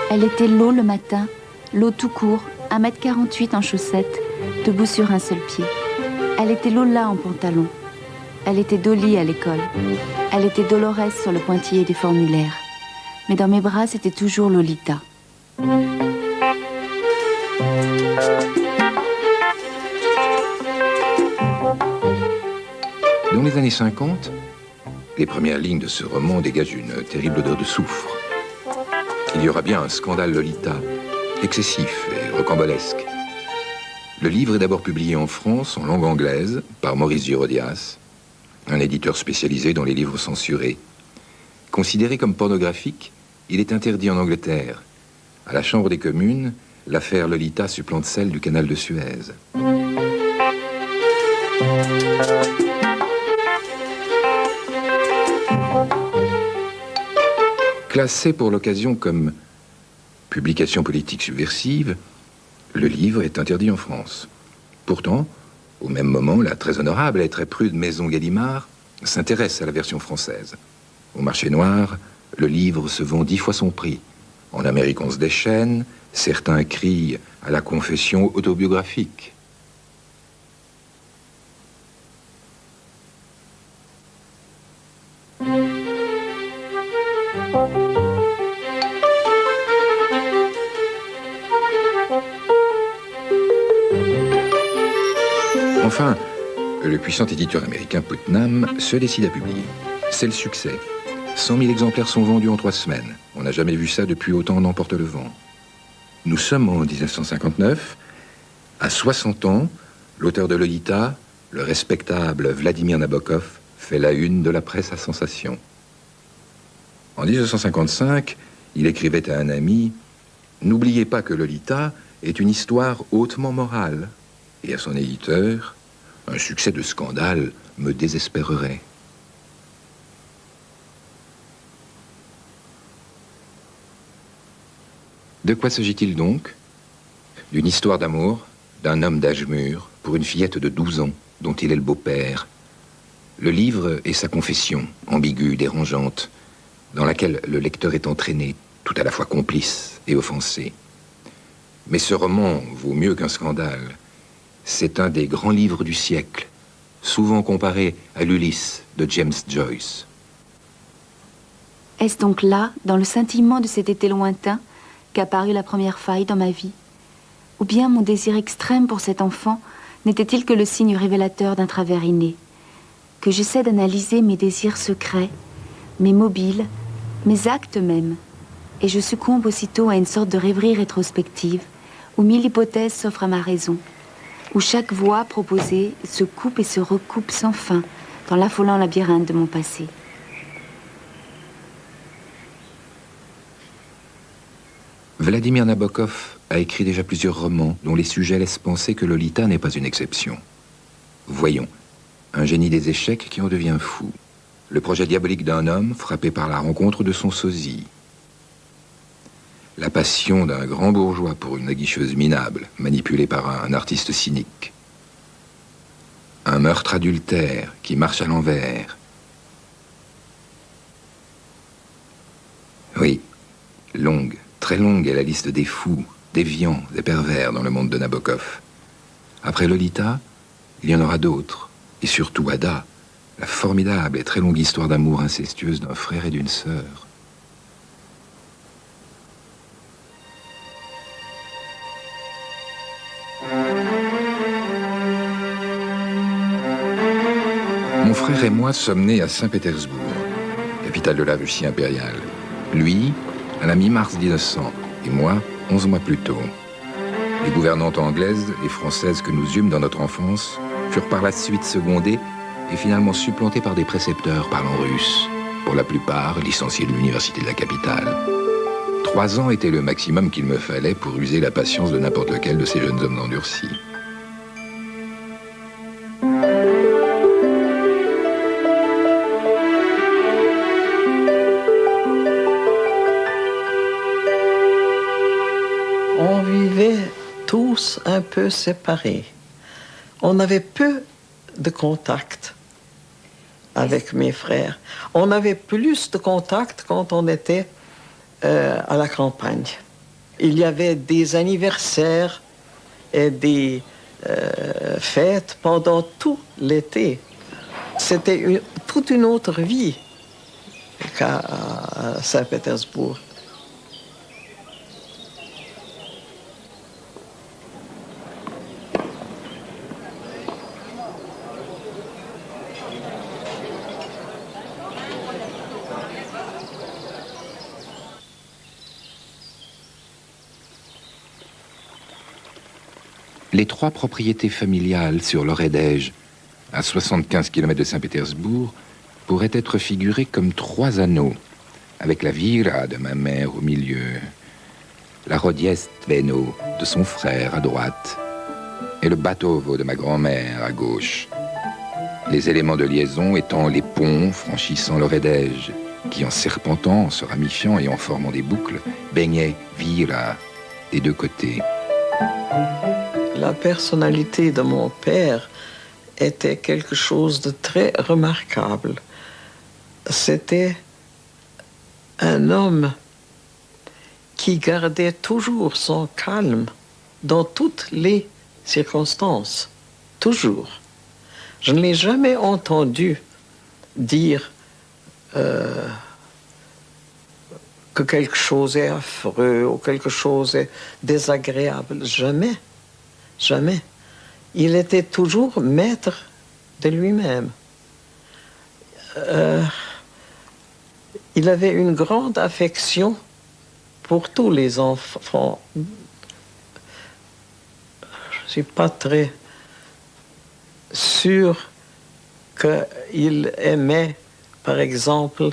Elle était l'eau le matin, l'eau tout court, 1,48 m en chaussettes, debout sur un seul pied. Elle était Lola en pantalon. Elle était Dolly à l'école. Elle était Dolores sur le pointillé des formulaires. Mais dans mes bras, c'était toujours Lolita. Dans les années 50, les premières lignes de ce roman dégagent une terrible odeur de soufre. Il y aura bien un scandale Lolita, excessif et rocambolesque. Le livre est d'abord publié en France en langue anglaise par Maurice Girodias, un éditeur spécialisé dans les livres censurés. Considéré comme pornographique, il est interdit en Angleterre. À la Chambre des communes, l'affaire Lolita supplante celle du canal de Suez. Classé pour l'occasion comme publication politique subversive, le livre est interdit en France. Pourtant, au même moment, la très honorable et très prude maison Gallimard s'intéresse à la version française. Au marché noir, le livre se vend 10 fois son prix. En Amérique, on se déchaîne, certains crient à la confession autobiographique. Enfin, le puissant éditeur américain Putnam se décide à publier. C'est le succès. 100 000 exemplaires sont vendus en 3 semaines. On n'a jamais vu ça depuis Autant n'emporte le vent. Nous sommes en 1959. À 60 ans, l'auteur de Lolita, le respectable Vladimir Nabokov, fait la une de la presse à sensation. En 1955, il écrivait à un ami « N'oubliez pas que Lolita est une histoire hautement morale. » Et à son éditeur, un succès de scandale me désespérerait. De quoi s'agit-il donc? D'une histoire d'amour d'un homme d'âge mûr pour une fillette de 12 ans dont il est le beau-père. Le livre est sa confession, ambiguë, dérangeante, dans laquelle le lecteur est entraîné, tout à la fois complice et offensé. Mais ce roman vaut mieux qu'un scandale. C'est un des grands livres du siècle, souvent comparé à l'Ulysse de James Joyce. Est-ce donc là, dans le scintillement de cet été lointain, qu'apparut la première faille dans ma vie? Ou bien mon désir extrême pour cet enfant n'était-il que le signe révélateur d'un travers inné? Que j'essaie d'analyser mes désirs secrets, mes mobiles, mes actes même, et je succombe aussitôt à une sorte de rêverie rétrospective, où 1000 hypothèses s'offrent à ma raison, où chaque voie proposée se coupe et se recoupe sans fin dans l'affolant labyrinthe de mon passé. Vladimir Nabokov a écrit déjà plusieurs romans dont les sujets laissent penser que Lolita n'est pas une exception. Voyons, un génie des échecs qui en devient fou. Le projet diabolique d'un homme frappé par la rencontre de son sosie. La passion d'un grand bourgeois pour une aguicheuse minable, manipulée par un artiste cynique. Un meurtre adultère qui marche à l'envers. Oui, longue, très longue est la liste des fous, déviants et pervers dans le monde de Nabokov. Après Lolita, il y en aura d'autres, et surtout Ada, la formidable et très longue histoire d'amour incestueuse d'un frère et d'une sœur. Mon frère et moi sommes nés à Saint-Pétersbourg, capitale de la Russie impériale. Lui, à la mi-mars 1900, et moi, 11 mois plus tôt. Les gouvernantes anglaises et françaises que nous eûmes dans notre enfance furent par la suite secondées et finalement supplantées par des précepteurs parlant russe, pour la plupart licenciés de l'université de la capitale. 3 ans était le maximum qu'il me fallait pour user la patience de n'importe lequel de ces jeunes hommes endurcis. On vivait tous un peu séparés. On avait peu de contact avec mes frères. On avait plus de contact quand on était à la campagne. Il y avait des anniversaires et des fêtes pendant tout l'été. C'était toute une autre vie qu'à Saint-Pétersbourg. Les 3 propriétés familiales sur l'Orée-d'Aigle, à 75 km de Saint-Pétersbourg, pourraient être figurées comme 3 anneaux, avec la Vira de ma mère au milieu, la Rodiestveno de son frère à droite, et le Batovo de ma grand-mère à gauche. Les éléments de liaison étant les ponts franchissant l'Orée-d'Aigle, qui en serpentant, en se ramifiant et en formant des boucles, baignaient Vira des 2 côtés. La personnalité de mon père était quelque chose de très remarquable. C'était un homme qui gardait toujours son calme dans toutes les circonstances. Toujours. Je ne l'ai jamais entendu dire que quelque chose est affreux ou quelque chose est désagréable. Jamais. Jamais. Il était toujours maître de lui-même. Il avait une grande affection pour tous les enfants. Je ne suis pas très sûr qu'il aimait, par exemple,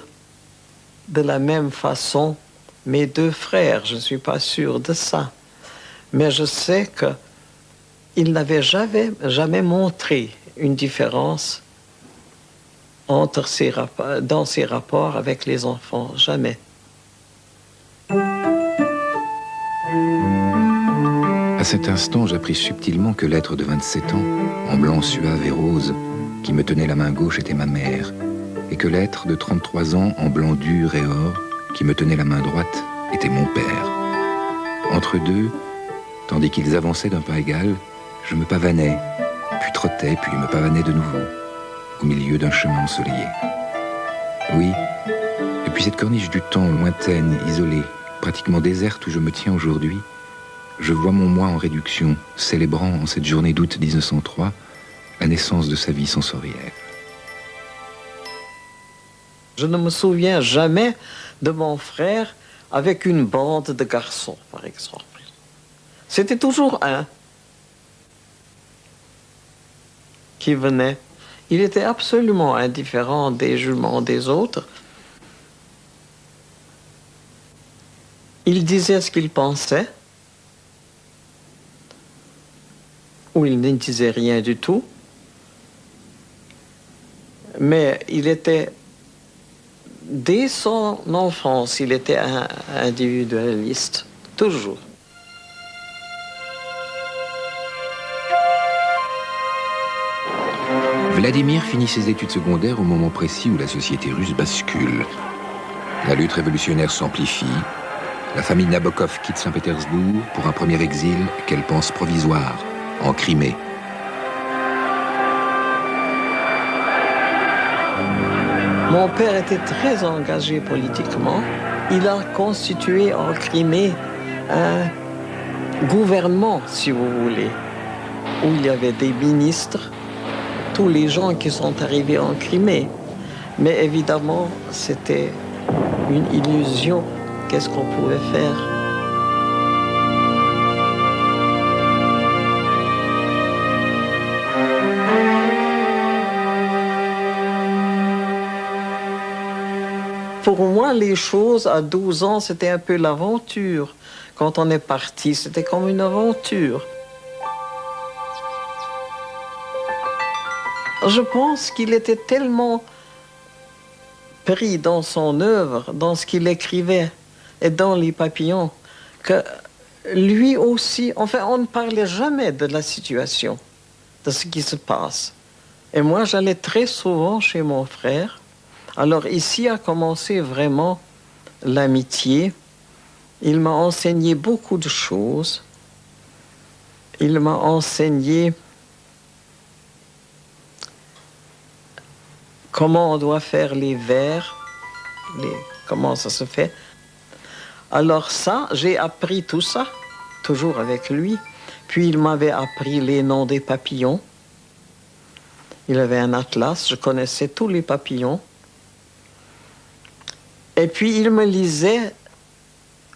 de la même façon mes 2 frères. Je ne suis pas sûr de ça. Mais je sais que il n'avait jamais montré une différence dans ses rapports avec les enfants. Jamais. À cet instant, j'appris subtilement que l'être de 27 ans, en blanc suave et rose, qui me tenait la main gauche était ma mère, et que l'être de 33 ans, en blanc dur et or, qui me tenait la main droite, était mon père. Entre deux, tandis qu'ils avançaient d'un pas égal, je me pavanais, puis trottais, puis me pavanais de nouveau, au milieu d'un chemin ensoleillé. Oui, et puis cette corniche du temps, lointaine, isolée, pratiquement déserte où je me tiens aujourd'hui, je vois mon moi en réduction, célébrant en cette journée d'août 1903 la naissance de sa vie sensorielle. Je ne me souviens jamais de mon frère avec une bande de garçons, par exemple. C'était toujours un qui venait. Il était absolument indifférent des jugements des autres. Il disait ce qu'il pensait, ou il ne disait rien du tout. Mais il était, dès son enfance, il était un individualiste, toujours. Vladimir finit ses études secondaires au moment précis où la société russe bascule. La lutte révolutionnaire s'amplifie. La famille Nabokov quitte Saint-Pétersbourg pour un premier exil qu'elle pense provisoire, en Crimée. Mon père était très engagé politiquement. Il a constitué en Crimée un gouvernement, si vous voulez, où il y avait des ministres, tous les gens qui sont arrivés en Crimée. Mais évidemment, c'était une illusion. Qu'est-ce qu'on pouvait faire? Pour moi, les choses à 12 ans, c'était un peu l'aventure. Quand on est parti, c'était comme une aventure. Je pense qu'il était tellement pris dans son œuvre, dans ce qu'il écrivait et dans les papillons, que lui aussi, enfin, on ne parlait jamais de la situation, de ce qui se passe. Et moi, j'allais très souvent chez mon frère. Alors ici a commencé vraiment l'amitié Il m'a enseigné beaucoup de choses. Il m'a enseigné comment on doit faire les vers, comment ça se fait. Alors ça, j'ai appris tout ça, toujours avec lui. Puis il m'avait appris les noms des papillons. Il avait un atlas, je connaissais tous les papillons. Et puis il me lisait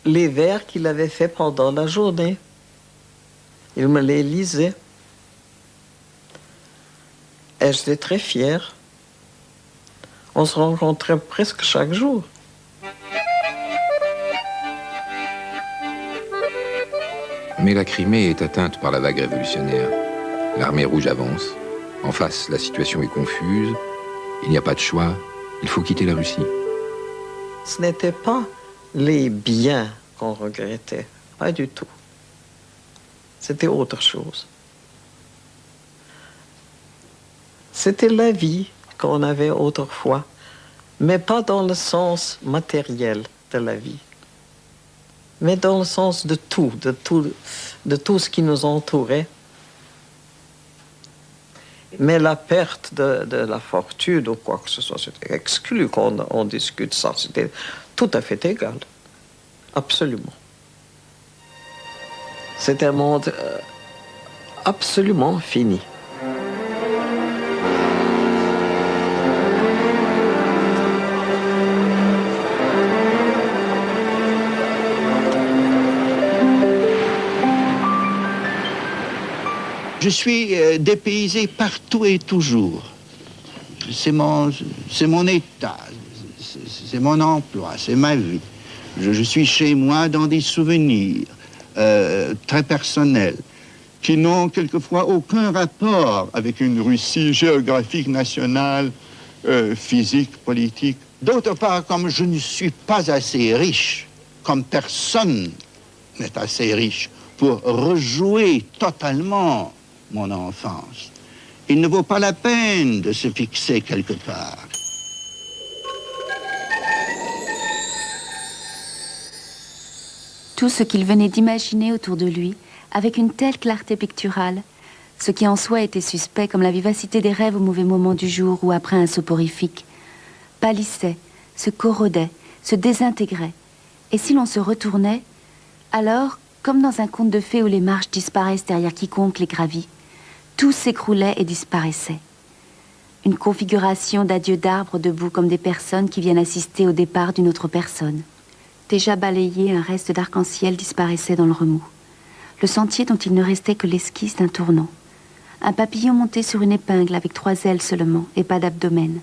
les vers qu'il avait faits pendant la journée. Il me les lisait. Et j'étais très fière. On se rencontrait presque chaque jour. Mais la Crimée est atteinte par la vague révolutionnaire. L'armée rouge avance. En face, la situation est confuse. Il n'y a pas de choix. Il faut quitter la Russie. Ce n'était pas les biens qu'on regrettait. Pas du tout. C'était autre chose. C'était la vie qu'on avait autrefois, mais pas dans le sens matériel de la vie, mais dans le sens de tout ce qui nous entourait. Mais la perte de la fortune ou quoi que ce soit, c'était exclu qu'on discute ça. C'était tout à fait égal. Absolument. C'était un monde absolument fini. Je suis dépaysé partout et toujours. C'est mon état, c'est mon emploi, c'est ma vie. Je suis chez moi dans des souvenirs très personnels qui n'ont quelquefois aucun rapport avec une Russie géographique, nationale, physique, politique. D'autre part, comme je ne suis pas assez riche, comme personne n'est assez riche pour rejouer totalement mon enfance, il ne vaut pas la peine de se fixer quelque part. Tout ce qu'il venait d'imaginer autour de lui, avec une telle clarté picturale, ce qui en soi était suspect comme la vivacité des rêves au mauvais moment du jour ou après un soporifique, pâlissait, se corrodait, se désintégrait. Et si l'on se retournait, alors, comme dans un conte de fées où les marches disparaissent derrière quiconque les gravit, tout s'écroulait et disparaissait. Une configuration d'adieux d'arbres debout comme des personnes qui viennent assister au départ d'une autre personne. Déjà balayé, un reste d'arc-en-ciel disparaissait dans le remous. Le sentier dont il ne restait que l'esquisse d'un tournant. Un papillon monté sur une épingle avec 3 ailes seulement et pas d'abdomen.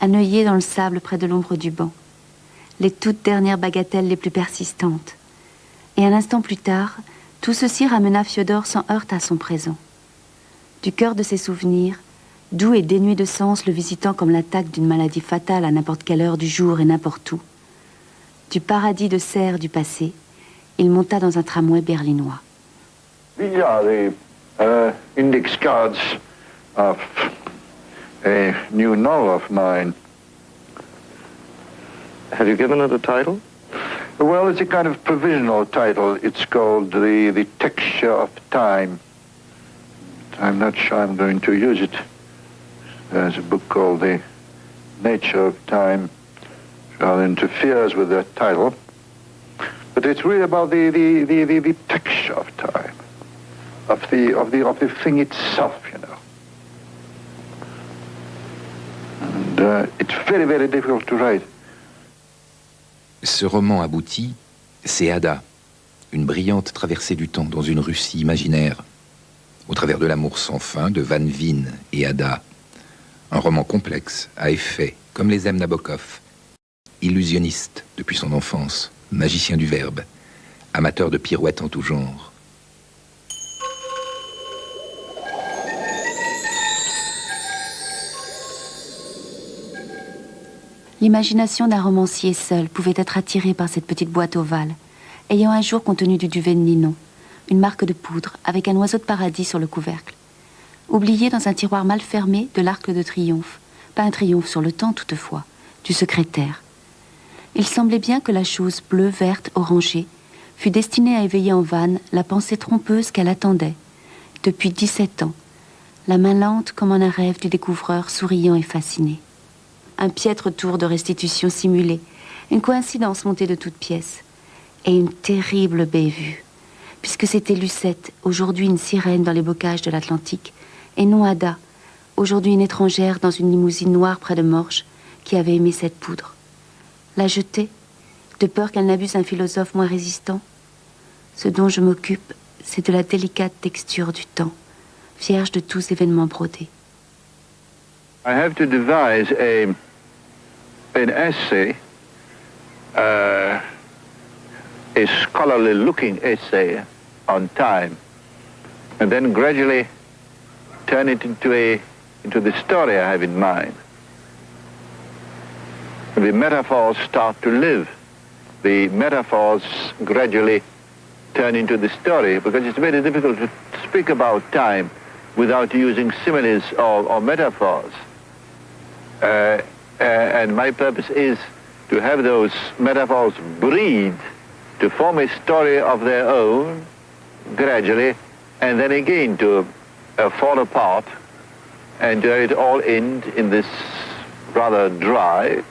Un œillet dans le sable près de l'ombre du banc. Les toutes dernières bagatelles les plus persistantes. Et un instant plus tard, tout ceci ramena Fiodor sans heurte à son présent. Du cœur de ses souvenirs, doux et dénué de sens, le visitant comme l'attaque d'une maladie fatale à n'importe quelle heure du jour et n'importe où. Du paradis de serre du passé, il monta dans un tramway berlinois. These are the index cards of a new novel of mine. Have you given it a title? Well, it's a kind of provisional title. It's called The Texture of Time. I'm not sure I'm going to use it. There's a book called The Nature of Time. It interferes with that title. But it's really about the texture of time, of the thing itself, you know. And it's very, very difficult to write. Ce roman abouti, c'est Ada, une brillante traversée du temps dans une Russie imaginaire, au travers de l'amour sans fin de Van Veen et Ada. Un roman complexe, à effet, comme les aime Nabokov, illusionniste depuis son enfance, magicien du verbe, amateur de pirouettes en tout genre. L'imagination d'un romancier seul pouvait être attirée par cette petite boîte ovale, ayant un jour contenu du duvet de Ninon, une marque de poudre avec un oiseau de paradis sur le couvercle. Oublié dans un tiroir mal fermé de l'Arc de Triomphe, pas un triomphe sur le temps toutefois, du secrétaire. Il semblait bien que la chose bleue, verte, orangée fût destinée à éveiller en Vannes la pensée trompeuse qu'elle attendait, depuis 17 ans, la main lente comme en un rêve du découvreur souriant et fasciné. Un piètre tour de restitution simulée, une coïncidence montée de toutes pièces, et une terrible bévue, puisque c'était Lucette, aujourd'hui une sirène dans les bocages de l'Atlantique, et non Ada, aujourd'hui une étrangère dans une limousine noire près de Morges, qui avait aimé cette poudre. La jeter, de peur qu'elle n'abuse un philosophe moins résistant. Ce dont je m'occupe, c'est de la délicate texture du temps, vierge de tous événements brodés. I have to devise an essay, a scholarly-looking essay on time, and then gradually turn it into the story I have in mind. The metaphors start to live. The metaphors gradually turn into the story, because it's very difficult to speak about time without using similes or metaphors. And my purpose is to have those metaphors breed, to form a story of their own gradually, and then again to fall apart and to have it all end in this rather dry,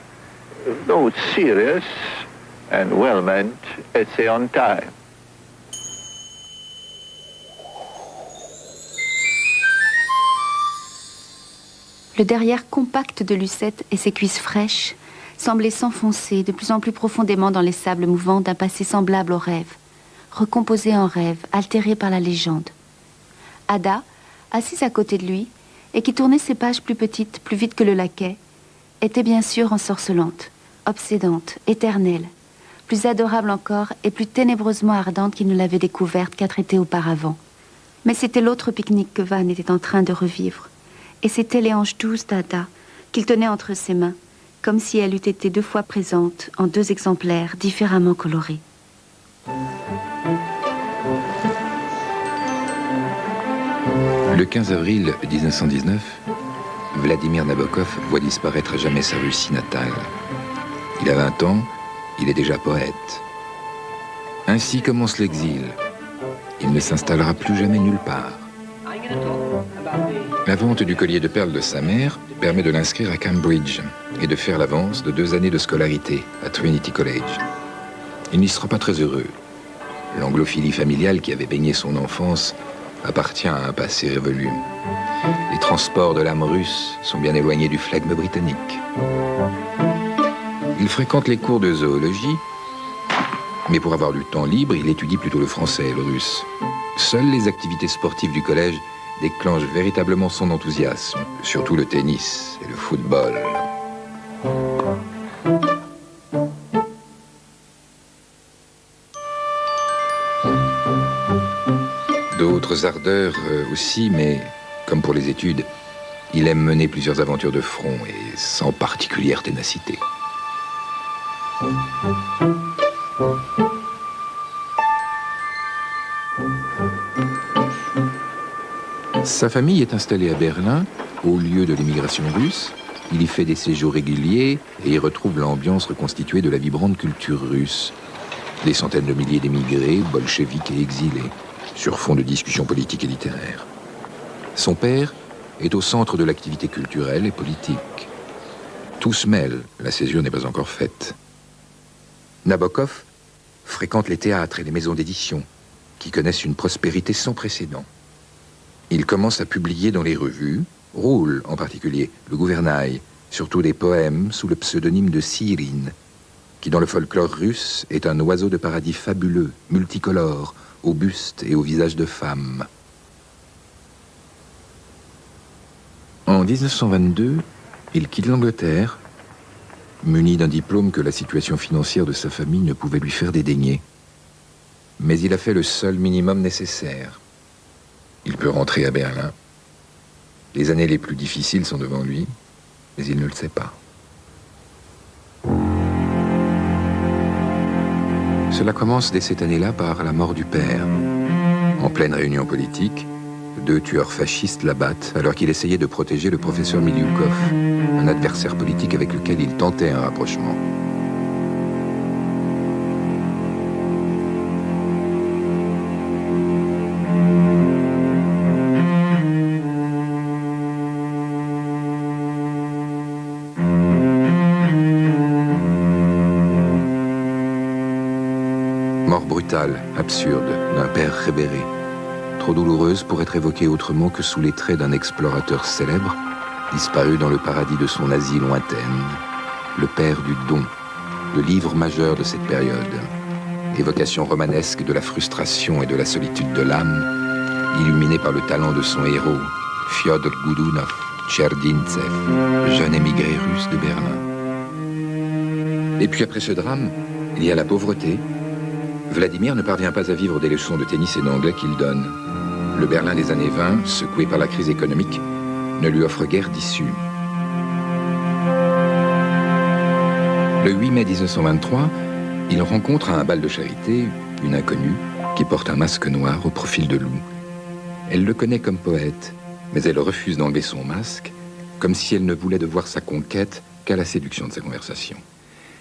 though serious and well-meant essay on time. Le derrière compact de Lucette et ses cuisses fraîches semblaient s'enfoncer de plus en plus profondément dans les sables mouvants d'un passé semblable au rêve, recomposé en rêve, altéré par la légende. Ada, assise à côté de lui, et qui tournait ses pages plus petites, plus vite que le laquais, était bien sûr ensorcelante, obsédante, éternelle, plus adorable encore et plus ténébreusement ardente qu'il ne l'avait découverte 4 étés auparavant. Mais c'était l'autre pique-nique que Vannes était en train de revivre. Et c'était les hanches douces d'Ada qu'il tenait entre ses mains, comme si elle eût été 2 fois présente en 2 exemplaires différemment colorés. Le 15 avril 1919, Vladimir Nabokov voit disparaître à jamais sa Russie natale. Il a 20 ans, il est déjà poète. Ainsi commence l'exil. Il ne s'installera plus jamais nulle part. La vente du collier de perles de sa mère permet de l'inscrire à Cambridge et de faire l'avance de 2 années de scolarité à Trinity College. Il n'y sera pas très heureux. L'anglophilie familiale qui avait baigné son enfance appartient à un passé révolu. Les transports de l'âme russe sont bien éloignés du flegme britannique. Il fréquente les cours de zoologie, mais pour avoir du temps libre, il étudie plutôt le français et le russe. Seules les activités sportives du collège déclenchent véritablement son enthousiasme, surtout le tennis et le football. D'autres ardeurs aussi, mais comme pour les études, il aime mener plusieurs aventures de front et sans particulière ténacité. Sa famille est installée à Berlin, au lieu de l'immigration russe. Il y fait des séjours réguliers et y retrouve l'ambiance reconstituée de la vibrante culture russe. Des centaines de milliers d'émigrés, bolcheviques et exilés, sur fond de discussions politiques et littéraires. Son père est au centre de l'activité culturelle et politique. Tout se mêle, la césure n'est pas encore faite. Nabokov fréquente les théâtres et les maisons d'édition, qui connaissent une prospérité sans précédent. Il commence à publier dans les revues, Roule en particulier, Le Gouvernail, surtout des poèmes sous le pseudonyme de Sirine, qui dans le folklore russe est un oiseau de paradis fabuleux, multicolore, au buste et au visage de femme. En 1922, il quitte l'Angleterre, muni d'un diplôme que la situation financière de sa famille ne pouvait lui faire dédaigner. Mais il a fait le seul minimum nécessaire. Il peut rentrer à Berlin. Les années les plus difficiles sont devant lui, mais il ne le sait pas. Cela commence dès cette année-là par la mort du père. En pleine réunion politique, 2 tueurs fascistes l'abattent alors qu'il essayait de protéger le professeur Miliukov, un adversaire politique avec lequel il tentait un rapprochement. Mort brutale, absurde, d'un père révéré. Trop douloureuse pour être évoquée autrement que sous les traits d'un explorateur célèbre, disparu dans le paradis de son Asie lointaine, le père du don, le livre majeur de cette période. Évocation romanesque de la frustration et de la solitude de l'âme, illuminée par le talent de son héros, Fyodor Godunov, Tcherdintsev, jeune émigré russe de Berlin. Et puis après ce drame, il y a la pauvreté. Vladimir ne parvient pas à vivre des leçons de tennis et d'anglais qu'il donne. Le Berlin des années 20, secoué par la crise économique, ne lui offre guère d'issue. Le 8 mai 1923, il rencontre à un bal de charité une inconnue qui porte un masque noir au profil de loup. Elle le connaît comme poète, mais elle refuse d'enlever son masque, comme si elle ne voulait de voir sa conquête qu'à la séduction de sa conversation.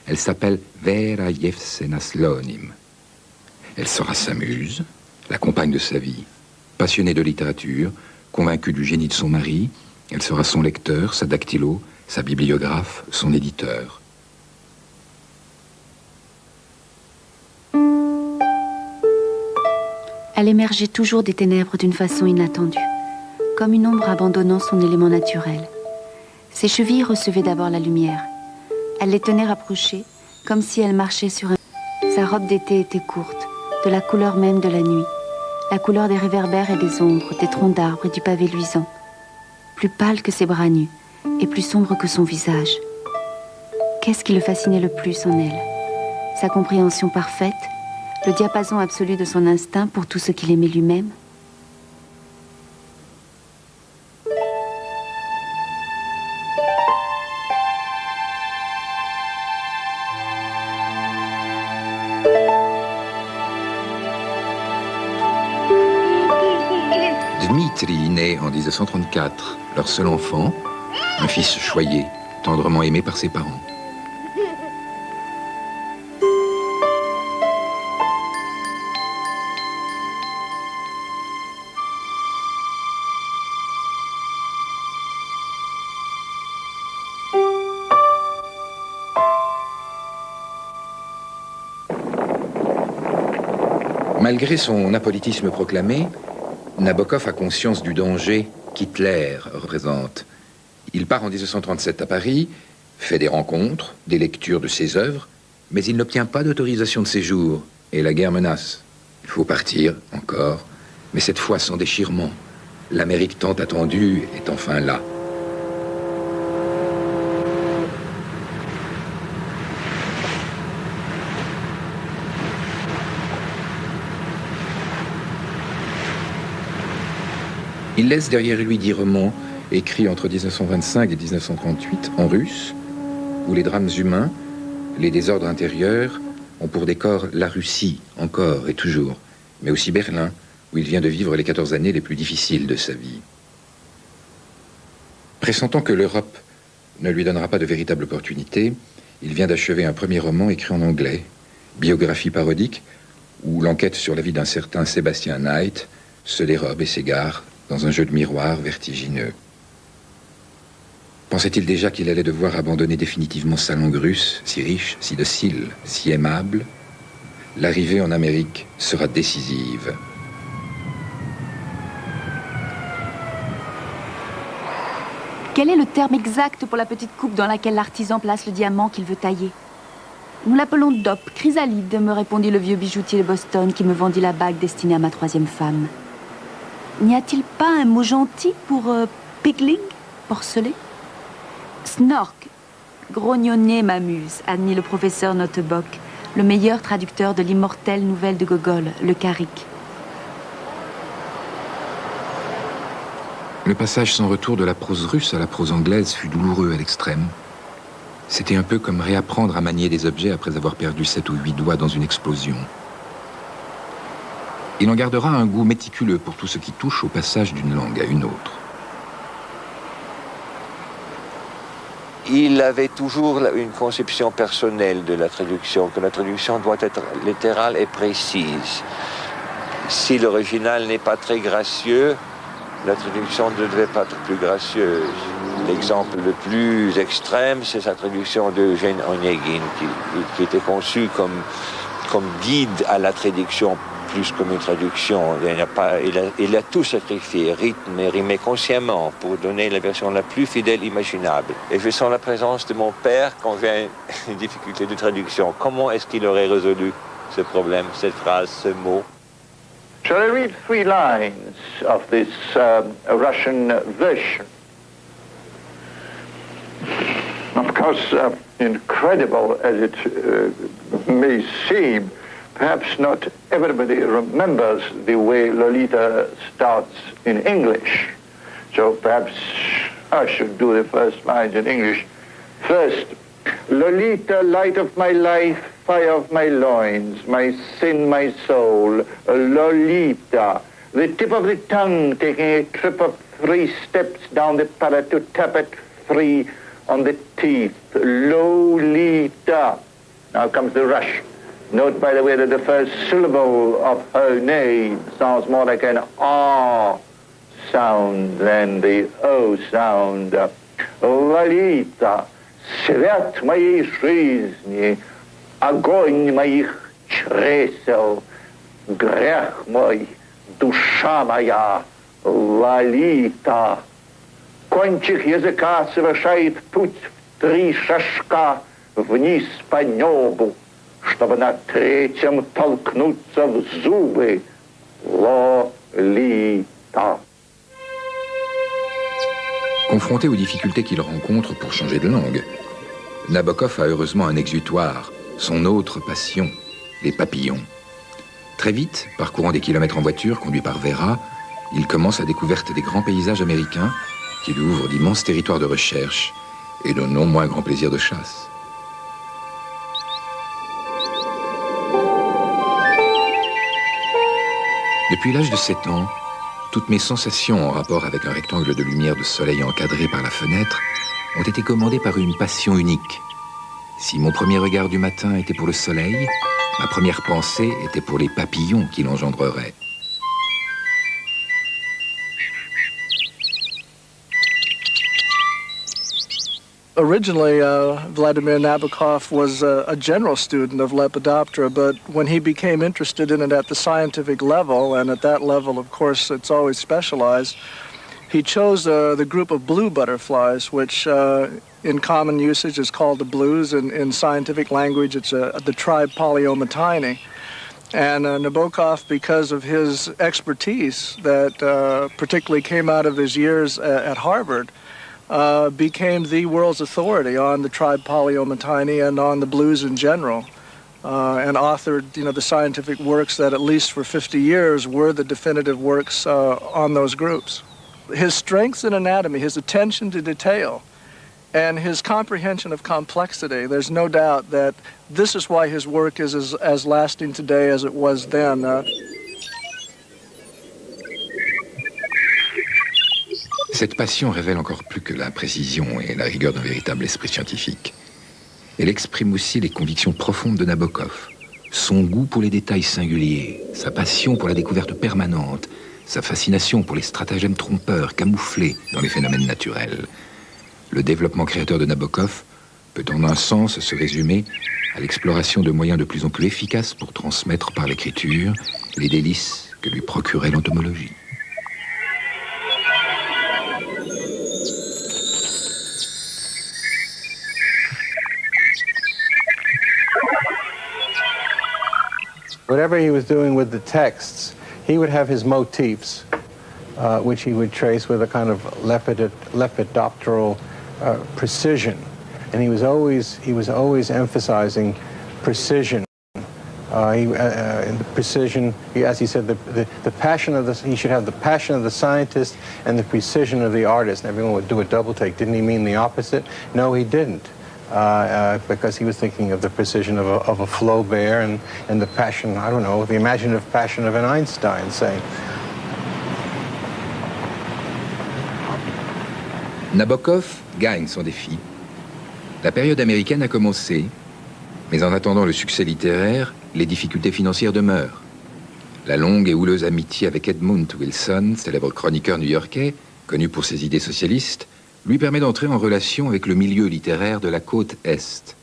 Elle s'appelle Vera Yevsena Slonim. Elle sera sa muse, la compagne de sa vie. Passionnée de littérature, convaincue du génie de son mari, elle sera son lecteur, sa dactylo, sa bibliographe, son éditeur. Elle émergeait toujours des ténèbres d'une façon inattendue, comme une ombre abandonnant son élément naturel. Ses chevilles recevaient d'abord la lumière. Elle les tenait rapprochées, comme si elle marchait sur un... Sa robe d'été était courte, de la couleur même de la nuit, la couleur des réverbères et des ombres, des troncs d'arbres et du pavé luisant, plus pâle que ses bras nus et plus sombre que son visage. Qu'est-ce qui le fascinait le plus en elle? Sa compréhension parfaite, le diapason absolu de son instinct pour tout ce qu'il aimait lui-même? Dmitri naît en 1934, leur seul enfant, un fils choyé, tendrement aimé par ses parents. Malgré son apolitisme proclamé, Nabokov a conscience du danger qu'Hitler représente. Il part en 1937 à Paris, fait des rencontres, des lectures de ses œuvres, mais il n'obtient pas d'autorisation de séjour, et la guerre menace. Il faut partir, encore, mais cette fois sans déchirement. L'Amérique tant attendue est enfin là. Il laisse derrière lui 10 romans écrits entre 1925 et 1938 en russe, où les drames humains, les désordres intérieurs ont pour décor la Russie, encore et toujours, mais aussi Berlin, où il vient de vivre les 14 années les plus difficiles de sa vie. Pressentant que l'Europe ne lui donnera pas de véritable opportunité, il vient d'achever un premier roman écrit en anglais, biographie parodique, où l'enquête sur la vie d'un certain Sébastien Knight se dérobe et s'égare dans un jeu de miroir vertigineux. Pensait-il déjà qu'il allait devoir abandonner définitivement sa langue russe, si riche, si docile, si aimable? L'arrivée en Amérique sera décisive. Quel est le terme exact pour la petite coupe dans laquelle l'artisan place le diamant qu'il veut tailler? Nous l'appelons DOP, chrysalide, me répondit le vieux bijoutier de Boston qui me vendit la bague destinée à ma troisième femme. N'y a-t-il pas un mot gentil pour pigling, porcelet? Snork, grognonner m'amuse, admit le professeur Nottebock, le meilleur traducteur de l'immortelle nouvelle de Gogol, le Carrick. Le passage sans retour de la prose russe à la prose anglaise fut douloureux à l'extrême. C'était un peu comme réapprendre à manier des objets après avoir perdu 7 ou 8 doigts dans une explosion. Il en gardera un goût méticuleux pour tout ce qui touche au passage d'une langue à une autre. Il avait toujours une conception personnelle de la traduction, que la traduction doit être littérale et précise. Si l'original n'est pas très gracieux, la traduction ne devait pas être plus gracieuse. L'exemple le plus extrême, c'est sa traduction d'Eugène Onegin, qui était conçue comme guide à la traduction plus comme une traduction. Il a tout sacrifié, rythme et rimé consciemment pour donner la version la plus fidèle imaginable. Et je sens la présence de mon père quand vient une difficulté de traduction. Comment est-ce qu'il aurait résolu ce problème, cette phrase, ce mot? Shall I read 3 lines of this Russian version? Of course, incredible as it may seem, perhaps not everybody remembers the way Lolita starts in English. So perhaps I should do the first lines in English. First, Lolita, light of my life, fire of my loins, my sin, my soul, Lolita, the tip of the tongue taking a trip of 3 steps down the palate to tap at 3 on the teeth, Lolita. Now comes the rush. Note, by the way, that the first syllable of her name sounds more like an R sound than the O sound. Lolita, свет моей жизни, огонь моих чресел, грех мой, душа моя, Лолита. Кончик языка совершает путь в 3 шажка вниз по небу, чтобы на 3-м толкнуться в зубы. Лолита. Confronté aux difficultés qu'il rencontre pour changer de langue, Nabokov a heureusement un exutoire, son autre passion, les papillons. Très vite, parcourant des kilomètres en voiture, conduit par Vera, il commence la découverte des grands paysages américains qui lui ouvrent d'immenses territoires de recherche et de non moins grands plaisirs de chasse. Depuis l'âge de 7 ans, toutes mes sensations en rapport avec un rectangle de lumière de soleil encadré par la fenêtre ont été commandées par une passion unique. Si mon premier regard du matin était pour le soleil, ma première pensée était pour les papillons qu'il engendrerait. Originally, Vladimir Nabokov was a general student of Lepidoptera, but when he became interested in it at the scientific level, and at that level, of course, it's always specialized, he chose the group of blue butterflies, which in common usage is called the blues. In scientific language, it's the tribe Polyomytini. And Nabokov, because of his expertise that particularly came out of his years at Harvard, became the world's authority on the tribe Polyomytini and on the blues in general, and authored, the scientific works that at least for 50 years were the definitive works on those groups. His strengths in anatomy, his attention to detail, and his comprehension of complexity, there's no doubt that this is why his work is as lasting today as it was then. Cette passion révèle encore plus que la précision et la rigueur d'un véritable esprit scientifique. Elle exprime aussi les convictions profondes de Nabokov, son goût pour les détails singuliers, sa passion pour la découverte permanente, sa fascination pour les stratagèmes trompeurs camouflés dans les phénomènes naturels. Le développement créateur de Nabokov peut en un sens se résumer à l'exploration de moyens de plus en plus efficaces pour transmettre par l'écriture les délices que lui procurait l'entomologie. Whatever he was doing with the texts, he would have his motifs, which he would trace with a kind of lepidopteral precision, and he was always emphasizing precision. And the precision, as he said, the passion of he should have the passion of the scientist and the precision of the artist. And everyone would do a double take. Didn't he mean the opposite? No, he didn't. Because he was thinking of the precision of a Flaubert and the passion, I don't know, the imaginative passion of an Einstein, say. Nabokov gagne son défi. La période américaine a commencé, mais en attendant le succès littéraire, les difficultés financières demeurent. La longue et houleuse amitié avec Edmund Wilson, célèbre chroniqueur new-yorkais, connu pour ses idées socialistes, lui permet d'entrer en relation avec le milieu littéraire de la côte Est.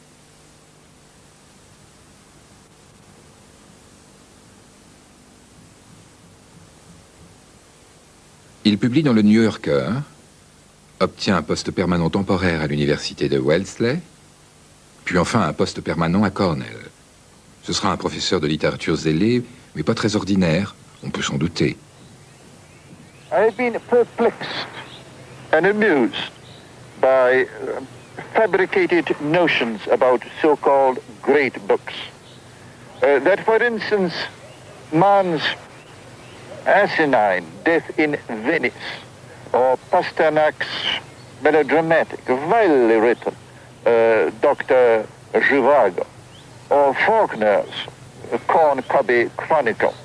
Il publie dans le New Yorker, obtient un poste permanent temporaire à l'université de Wellesley, puis enfin un poste permanent à Cornell. Ce sera un professeur de littérature zélé, mais pas très ordinaire, on peut s'en douter. I've been perplexed and amused by fabricated notions about so-called great books. That, for instance, Mann's asinine Death in Venice, or Pasternak's melodramatic, vilely written Dr. Zhivago, or Faulkner's Corncobby Chronicles,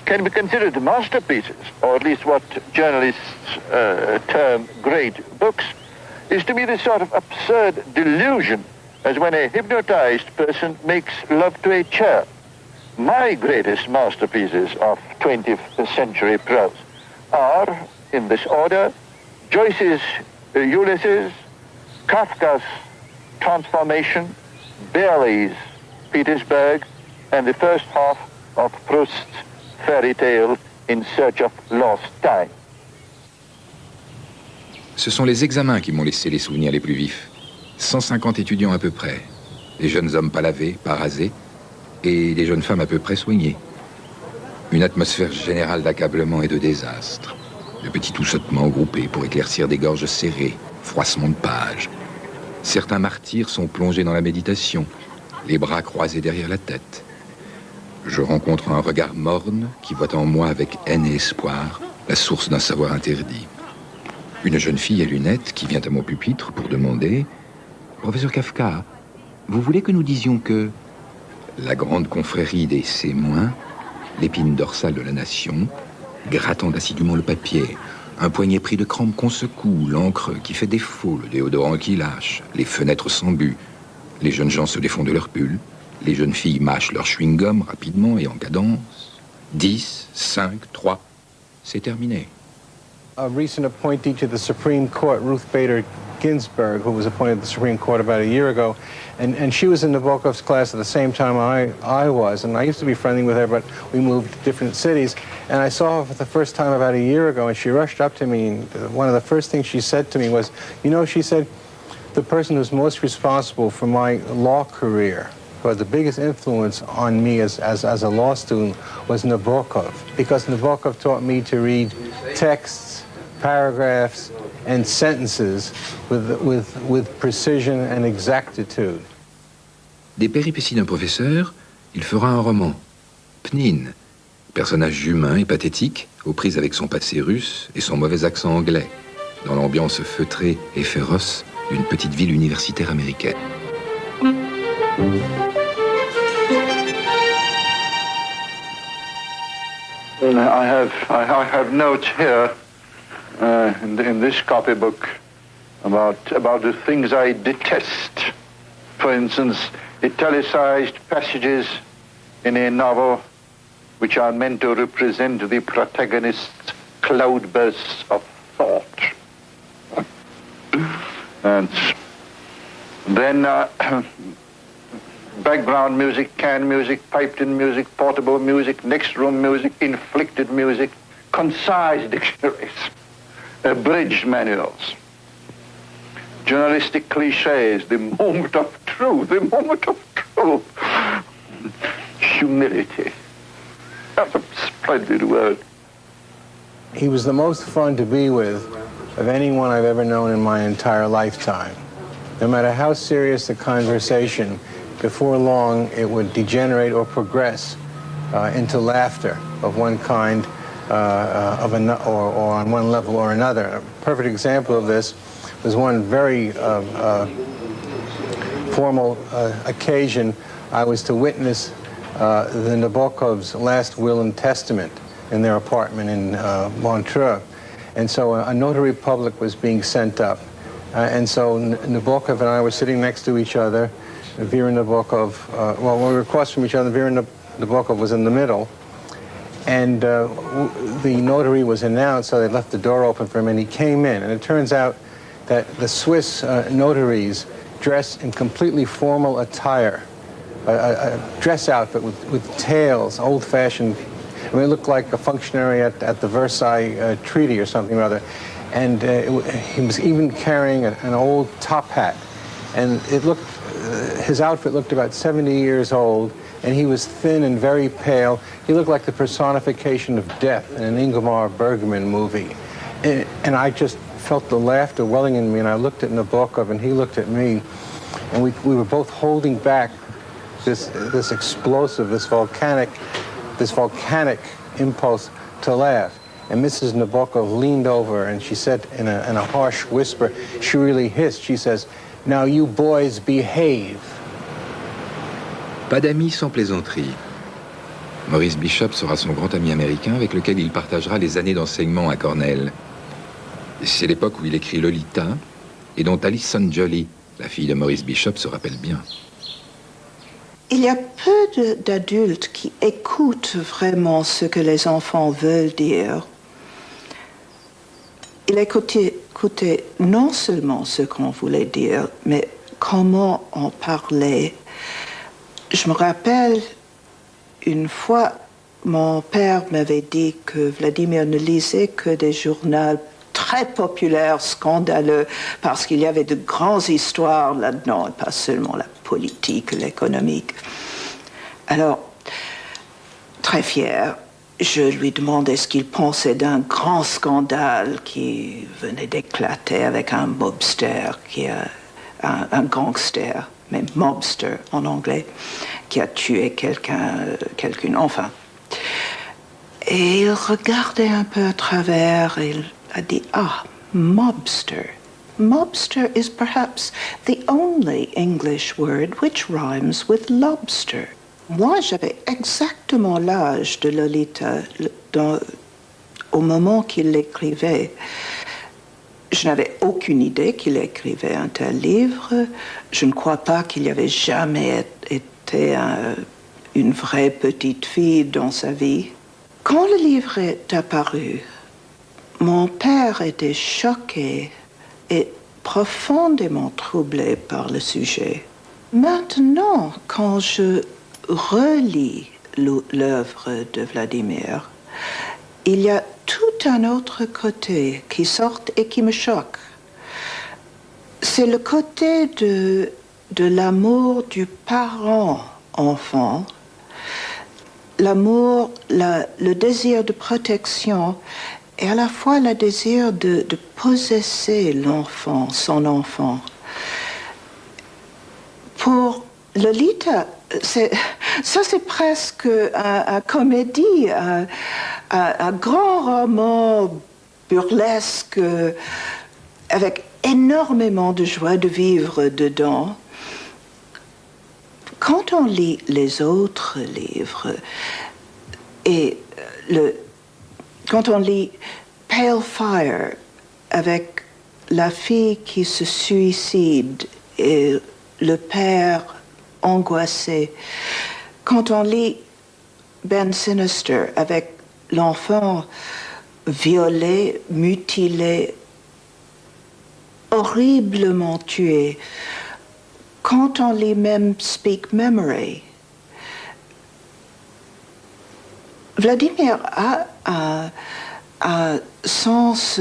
can be considered masterpieces, or at least what journalists term great books, is to me the sort of absurd delusion as when a hypnotized person makes love to a chair. My greatest masterpieces of 20th century prose are, in this order, Joyce's Ulysses, Kafka's Transformation, Bailey's Petersburg, and the first half of Proust's fairy tale In Search of Lost Time. Ce sont les examens qui m'ont laissé les souvenirs les plus vifs. 150 étudiants à peu près, les jeunes hommes pas lavés, pas rasés, et les jeunes femmes à peu près soignées. Une atmosphère générale d'accablement et de désastre. De petits toussotements groupés pour éclaircir des gorges serrées, froissement de pages. Certains martyrs sont plongés dans la méditation, les bras croisés derrière la tête. Je rencontre un regard morne qui voit en moi avec haine et espoir la source d'un savoir interdit. Une jeune fille à lunettes qui vient à mon pupitre pour demander « Professeur Kafka, vous voulez que nous disions que la grande confrérie des sémoins, l'épine dorsale de la nation, grattant assidûment le papier, un poignet pris de crampes qu'on secoue, l'encre qui fait défaut, le déodorant qui lâche, les fenêtres sans but, les jeunes gens se défont de leur pull, les jeunes filles mâchent leur chewing-gum rapidement et en cadence. 10, 5, 3, c'est terminé. » A recent appointee to the Supreme Court, Ruth Bader Ginsburg, who was appointed to the Supreme Court about a year ago, and she was in Nabokov's class at the same time I was, and I used to be friendly with her, but we moved to different cities, and I saw her for the first time about a year ago, and she rushed up to me, and one of the first things she said to me was, you know, she said, the person who's most responsible for my law career, who had the biggest influence on me as a law student, was Nabokov, because Nabokov taught me to read texts, paragraphs, and sentences with precision and exactitude. Des péripéties d'un professeur, il fera un roman. Pnine, personnage humain et pathétique, aux prises avec son passé russe et son mauvais accent anglais, dans l'ambiance feutrée et féroce d'une petite ville universitaire américaine. I have notes here in this copybook about the things I detest. For instance, italicized passages in a novel which are meant to represent the protagonist's cloudbursts of thought. And then background music, canned music, piped-in music, portable music, next-room music, inflicted music, concise dictionaries, abridged manuals, journalistic cliches, the moment of truth, humility. That's a splendid word. He was the most fun to be with of anyone I've ever known in my entire lifetime. No matter how serious the conversation, before long it would degenerate or progress into laughter of one kind or on one level or another. A perfect example of this was one very formal occasion. I was to witness the Nabokov's last will and testament in their apartment in Montreux. And so a notary public was being sent up. And so Nabokov and I were sitting next to each other. Vera Nabokov, well, we were across from each other. Vera Nabokov was in the middle. And the notary was announced, so they left the door open for him, and he came in. And it turns out that the Swiss notaries dress in completely formal attire, a dress outfit with tails, old-fashioned I mean, it looked like a functionary at the Versailles Treaty or something or other. And he was even carrying an old top hat. And it looked, his outfit looked about 70 years old, and he was thin and very pale. He looked like the personification of death in an Ingmar Bergman movie. And I just felt the laughter welling in me, and I looked at Nabokov, and he looked at me, and we were both holding back this explosive, this volcanic impulse to laugh. And Mrs. Nabokov leaned over, and she said in a harsh whisper, she really hissed, she says, "Now you boys behave." Pas d'amis sans plaisanterie. Maurice Bishop sera son grand ami américain avec lequel il partagera les années d'enseignement à Cornell. C'est l'époque où il écrit Lolita et dont Alison Jolly, la fille de Maurice Bishop, se rappelle bien. Il y a peu d'adultes qui écoutent vraiment ce que les enfants veulent dire. Il écoutait non seulement ce qu'on voulait dire, mais comment on parlait. Je me rappelle, une fois, mon père m'avait dit que Vladimir ne lisait que des journaux très populaires, scandaleux, parce qu'il y avait de grandes histoires là-dedans, et pas seulement la politique, l'économique. Alors, très fier, je lui demandais ce qu'il pensait d'un grand scandale qui venait d'éclater avec un mobster, qui est un gangster, mais mobster en anglais, qui a tué quelqu'un, enfin. Et il regardait un peu à travers et il a dit, ah, mobster. Mobster is perhaps the only English word which rhymes with lobster. Moi, j'avais exactement l'âge de Lolita au moment qu'il l'écrivait. Je n'avais aucune idée qu'il écrivait un tel livre. Je ne crois pas qu'il y avait jamais été une vraie petite fille dans sa vie. Quand le livre est apparu, mon père était choqué et profondément troublé par le sujet. Maintenant, quand je relis l'œuvre de Vladimir, il y a tout un autre côté qui sort et qui me choque. C'est le côté de l'amour du parent-enfant, l'amour, le désir de protection et à la fois le désir de possesser l'enfant, son enfant. Pour Lolita, c'est presque une comédie, un grand roman burlesque avec énormément de joie de vivre dedans. Quand on lit les autres livres et quand on lit Pale Fire avec la fille qui se suicide et le père angoissé, quand on lit Ben Sinister avec l'enfant violé, mutilé, horriblement tué, quand on lit même Speak Memory, Vladimir a un sens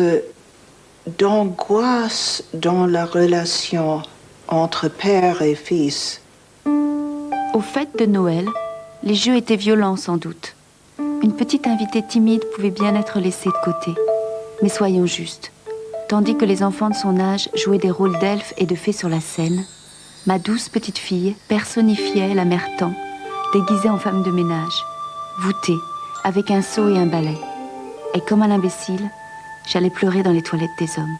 d'angoisse dans la relation entre père et fils. Aux fêtes de Noël, les jeux étaient violents sans doute. Une petite invitée timide pouvait bien être laissée de côté. Mais soyons justes. Tandis que les enfants de son âge jouaient des rôles d'elfes et de fées sur la scène, ma douce petite fille personnifiait la mère Tan, déguisée en femme de ménage, voûtée, avec un seau et un balai. Et comme un imbécile, j'allais pleurer dans les toilettes des hommes.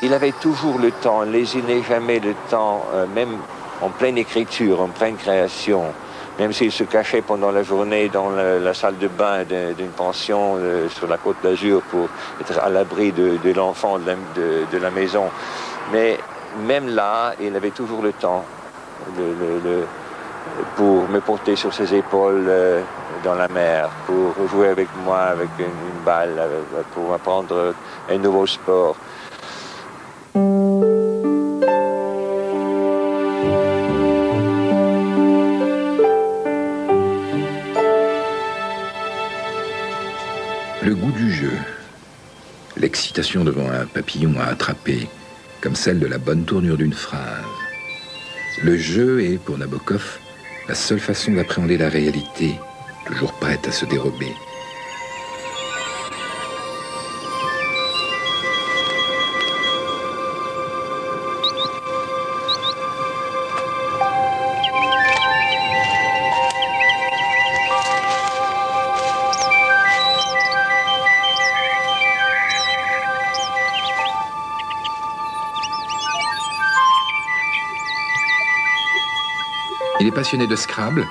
Il avait toujours le temps, lésinait jamais le temps, même en pleine écriture, en pleine création. Même s'il se cachait pendant la journée dans la salle de bain d'une pension sur la Côte d'Azur pour être à l'abri de l'enfant de la maison. Mais même là, il avait toujours le temps pour me porter sur ses épaules dans la mer pour jouer avec moi avec une balle, pour apprendre un nouveau sport. Le goût du jeu, l'excitation devant un papillon à attraper, comme celle de la bonne tournure d'une phrase. Le jeu est, pour Nabokov, la seule façon d'appréhender la réalité, toujours prête à se dérober. Il est passionné de Scrabble,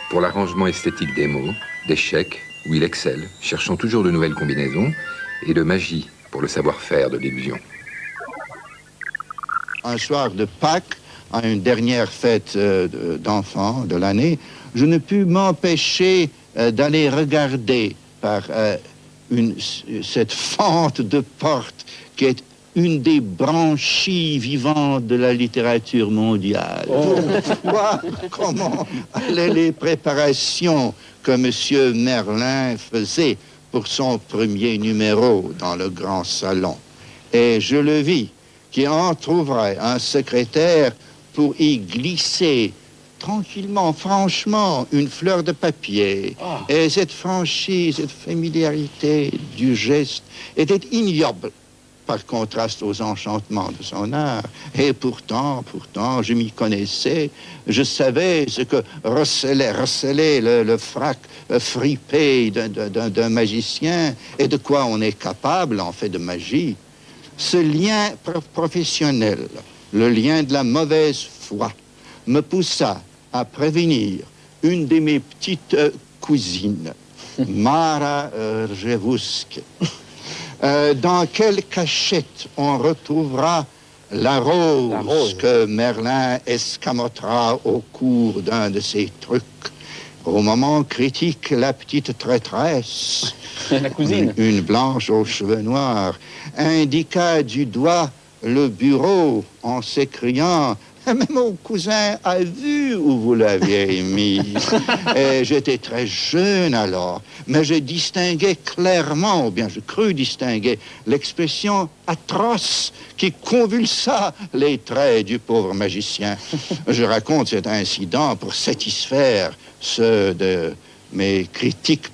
pour l'arrangement esthétique des mots, d'échecs, où il excelle, cherchant toujours de nouvelles combinaisons, et de magie, pour le savoir-faire de l'illusion. Un soir de Pâques, à une dernière fête d'enfants de l'année, je ne pus m'empêcher d'aller regarder par cette fente de porte qui est une des branchies vivantes de la littérature mondiale. Pour voir comment allaient les préparations que M. Merlin faisait pour son premier numéro dans le grand salon. Et je le vis, qui entrouvrait un secrétaire pour y glisser tranquillement, franchement, une fleur de papier. Et cette franchise, cette familiarité du geste était ignoble par contraste aux enchantements de son art. Et pourtant, je m'y connaissais. Je savais ce que recelait le frac fripé d'un magicien et de quoi on est capable, en fait, de magie. Ce lien professionnel, le lien de la mauvaise foi, me poussa à prévenir une de mes petites cousines, Mara Rjevousk. Dans quelle cachette on retrouvera la rose que Merlin escamotera au cours d'un de ses trucs. Au moment critique, la petite traîtresse, la cousine, une blanche aux cheveux noirs, indiqua du doigt le bureau en s'écriant « Mais mon cousin a vu où vous l'aviez mis. » Et j'étais très jeune alors, mais je distinguais clairement, ou bien je crus distinguer, l'expression atroce qui convulsa les traits du pauvre magicien. Je raconte cet incident pour satisfaire ceux de mes critiques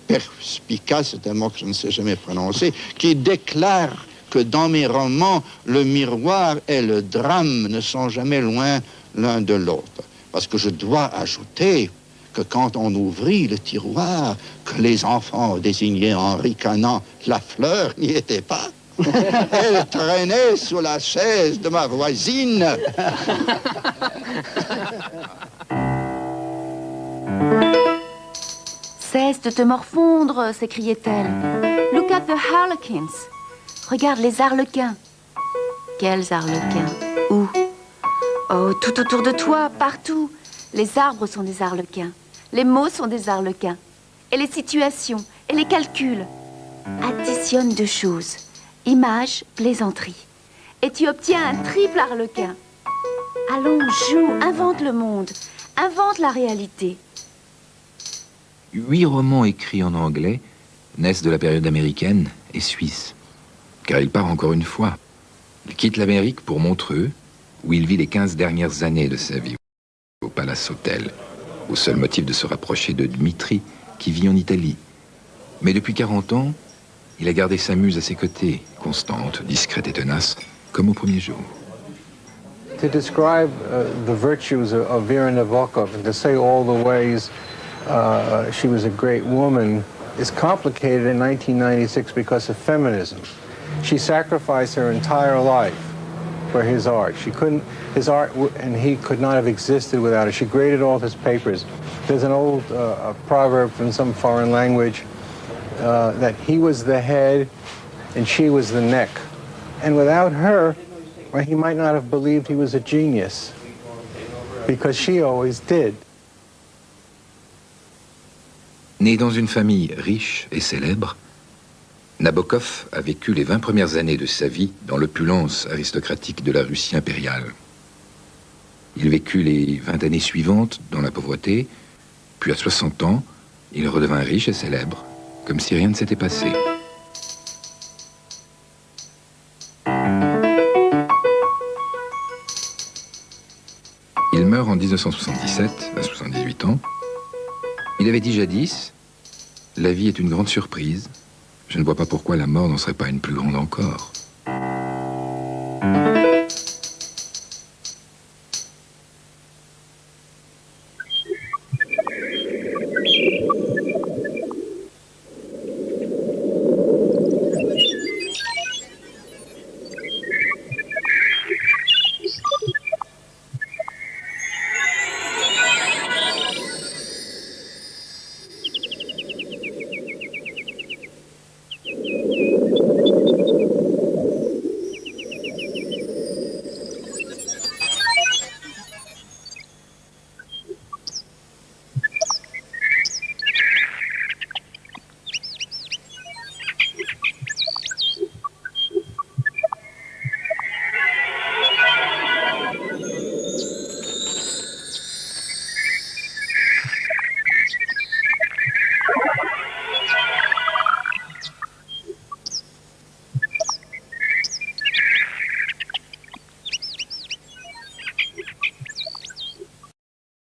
perspicaces, c'est un mot que je ne sais jamais prononcer, qui déclarent que dans mes romans, le miroir et le drame ne sont jamais loin l'un de l'autre. Parce que je dois ajouter que quand on ouvrit le tiroir, que les enfants désignés en ricanant la fleur n'y étaient pas. Elle traînait sous la chaise de ma voisine. Cesse de te morfondre, s'écriait-elle. Look at the harlequins. Regarde les arlequins. Quels arlequins? Où? Oh, tout autour de toi, partout. Les arbres sont des arlequins. Les mots sont des arlequins. Et les situations, et les calculs. Additionne deux choses. Image, plaisanterie. Et tu obtiens un triple arlequin. Allons, joue, invente le monde. Invente la réalité. 8 romans écrits en anglais naissent de la période américaine et suisse. Car il part encore une fois. Il quitte l'Amérique pour Montreux, où il vit les 15 dernières années de sa vie, au Palace Hotel, au seul motif de se rapprocher de Dmitri, qui vit en Italie. Mais depuis 40 ans, il a gardé sa muse à ses côtés, constante, discrète et tenace, comme au premier jour. To describe the virtues of Vera Nabokov and to say all the ways she was a great woman is complicated in 1996 because of feminism. She sacrificed her entire life for his art. His art, and he could not have existed without it. She graded all his papers. There's an old proverb from some foreign language that he was the head and she was the neck. And without her, well, he might not have believed he was a genius, because she always did. Né dans une famille riche et célèbre, Nabokov a vécu les 20 premières années de sa vie dans l'opulence aristocratique de la Russie impériale. Il vécut les 20 années suivantes dans la pauvreté, puis à 60 ans, il redevint riche et célèbre, comme si rien ne s'était passé. Il meurt en 1977, à 78 ans. Il avait dit jadis, « La vie est une grande surprise. Je ne vois pas pourquoi la mort n'en serait pas une plus grande encore. »